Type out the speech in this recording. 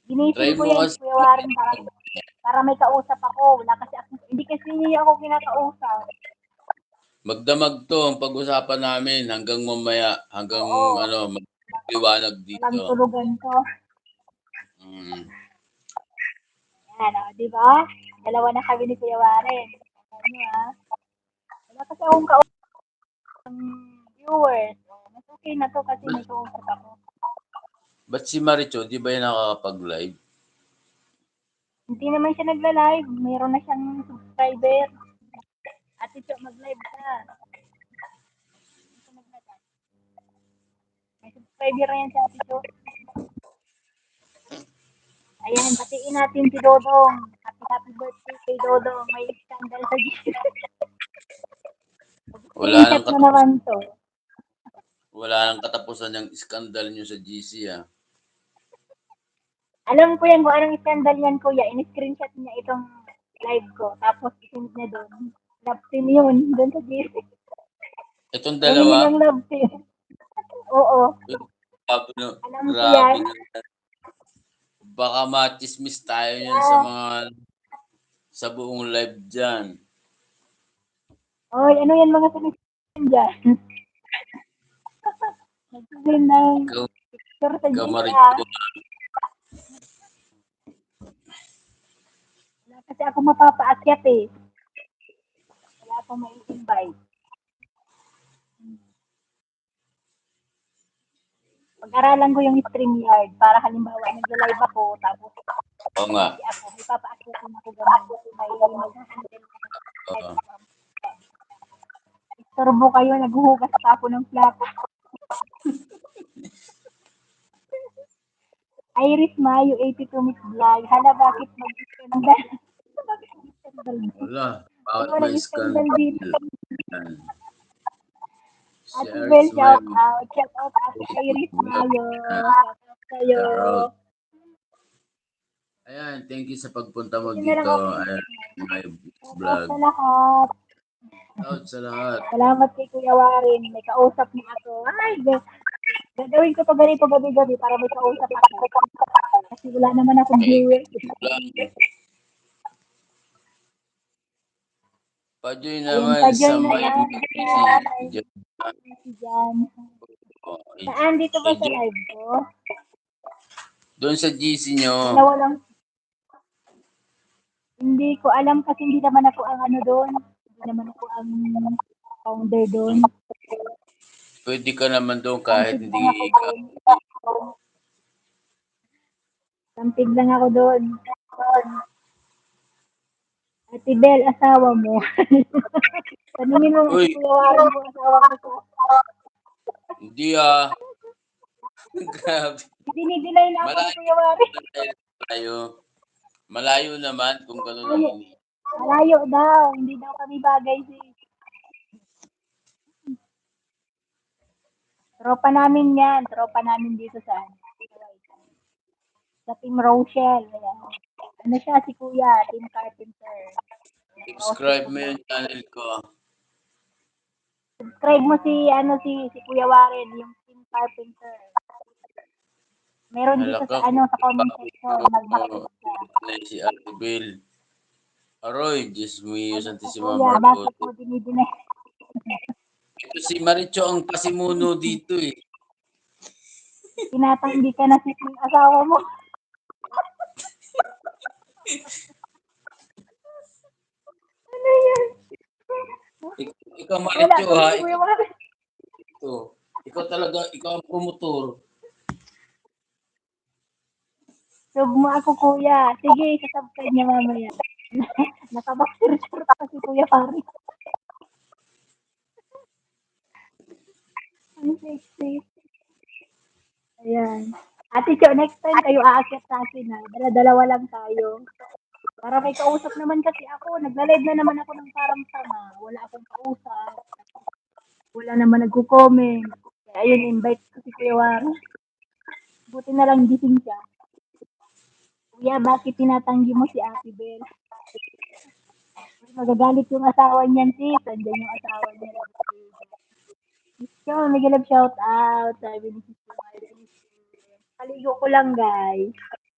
Ginising Try ko mo yan si kasi. Kuya Warren para may kausap ako. Wala kasi ako, hindi kasi niya ako kinakausap. Magdamag to ang pag-usapan namin hanggang mamaya, hanggang Oo, ano, magliwanag walang dito. tulugan to. Mm. Yan, di ba? Dalawa na kami ni Kuya Warren. Ano wala kasi akong kausap ng viewers. Mas okay na to kasi may kausap ako. Ba't si Maricho, di ba yung nakakapag-live? Hindi naman siya nagla-live. Mayroon na siyang subscriber. Ate Cho, mag-live ka. May subscriber na yan si Ate Cho. Ayan, batiin natin si Dodong. Happy birthday kay Dodong. May scandal sa GC. Wala nang Screenshot mo naman to. Wala nang katapusan yung skandal nyo sa GC, ah. Alam ko yan kung anong scandal yan, kuya. In-screenshot niya itong live ko. Tapos isend niya doon. Love team yun. Doon sa GC. Itong Humingi dalawa, ng love team. Oo. grabe na, Alam ko grabe yan. na. Baka machismis tayo yan sa Yeah. mga, sa buong live dyan. Oy, ano yan mga sinisin dyan? Nagsisin ng Ikaw, picture sa ikaw GC Maricho, Wala kasi ako mapapaakyat eh. Wala akong mai-invite. Pag-aralan ko yung StreamYard para halimbawa nag-live ako tapos oo nga. kasi ako, may papaakyatin ako ganun. May mag-handle ko ng live Oo. ako. Istorbo kayo, naghuhugas pa ako ng plato. Iris Mayo, 82 Miss Vlog. Hala, bakit mag-scandal? Bakit mag-scandal dito? Wala. Bakit Ano may nag-scandal scandal? dito? Yan. Ate Share Bel, my shout out. Shout out Ate Iris Mayo. Shout out sa'yo. Share. Ayan, thank you sa pagpunta mo Buti na lang dito. ako. Ayan, my Shout out vlog. sa lahat. Out sa lahat. Salamat kay Kuya Warren. May kausap niya ako. Ay, gagawin ko to ganito gabi-gabi para may kausap ako. Kasi wala naman akong Eh, viewers. lang. Pa-join Ayun, naman sa pa-join na my lang. music. Si Jan. Oh, Saan dito ba sa enjoy. live ko? Doon sa GC nyo, Dalawa lang. Hindi ko alam kasi hindi naman ako ang ano doon. Hindi naman ako ang founder doon. pwede ka naman doon kahit Sampid lang hindi ako ka. doon. Sampid lang ako doon. Ate Bel, asawa mo. Tanungin mo Uy, si Kuya Warren kung asawa mo ko. hindi ah. Grabe. Dinidinay na ako ni Malayo, Kuya Warren. malayo. Malayo naman kung gano'n ang Malayo, ini. malayo daw. Hindi daw kami bagay si. Tropa namin yan. Tropa namin dito sa Team Rochelle. Ayan. Ano siya si Kuya, Team Carpenter. Subscribe mo yung channel ko. Subscribe mo si Kuya Warren, yung Team Carpenter. Meron dito Halaka sa ko. sa comment section, mag-message ka. Si Ate Bill. Aroy, Diyos mio, Ano po Santissima kuya, bakit Marcos. mo dinidinay? Ito si Maricho ang pasimuno dito eh. Tinatanggi ka na si asawa mo. Ano yan? Ikaw Wala Maricho kami ha. si Kuya Warren. Ito. Ikaw talaga, ikaw ang promotor. Sub mo ako kuya. Sige, sasubscribe niya mamaya. Nakabaksir-sir pa si Kuya Warren. Ang sexy. Ayan. Ate Cho, next time kayo aakyat sa akin ha. Dala-dalawa lang tayo. Para may kausap naman kasi ako. Nagla-live na naman ako ng parang tanga. Wala akong kausap. Wala naman nagko-comment. Kaya ayun, invite ko si Kuya Warren. Buti na lang gising siya. Kuya, bakit tinatanggi mo si Ate Bel? Magagalit yung asawa niyan, sis. Andiyan yung asawa niya. So, may galap shout out. Sabi ni Sister Martin. Kaligo ko lang, guys.